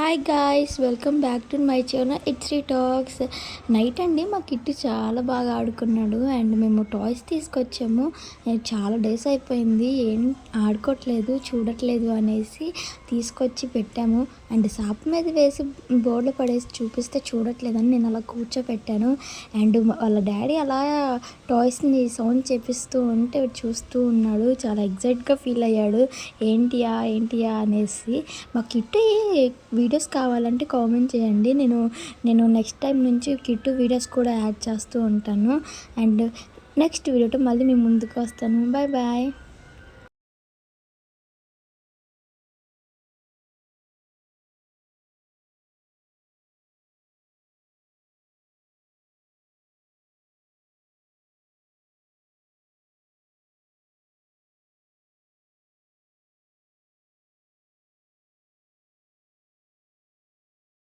Hi guys, welcome back to my channel it's talks. Night అండి మా kitty చాలా బాగా ఆడుకున్నాడు అండ్ మేము టాయ్స్ తీసుకొచ్చాము. చాలా డేస్ అయిపోయింది ఏం ఆడుకోవట్లేదు చూడట్లేదు అనేసి తీసుకొచ్చి పెట్టాము. అండ్ సాప్ మీద వేసి బోర్డులో పడేసి చూపిస్తే చూడట్లేదని నేను అలా కూర్చోపెట్టాను. అండ్ వాళ్ళ డాడీ అలా టాయ్స్ని సౌండ్ చేపిస్తూ ఉంటే చూస్తూ ఉన్నాడు. చాలా ఎగ్జైట్గా ఫీల్ అయ్యాడు. ఏంటియా అనేసి. మా కిట్టి వీడియోస్ కావాలంటే కామెంట్ చేయండి. నేను నెక్స్ట్ టైం నుంచి కిట్టు వీడియోస్ కూడా యాడ్ చేస్తూ ఉంటాను. అండ్ నెక్స్ట్ వీడియోతో మళ్ళీ మీ ముందుకు వస్తాను. Bye bye.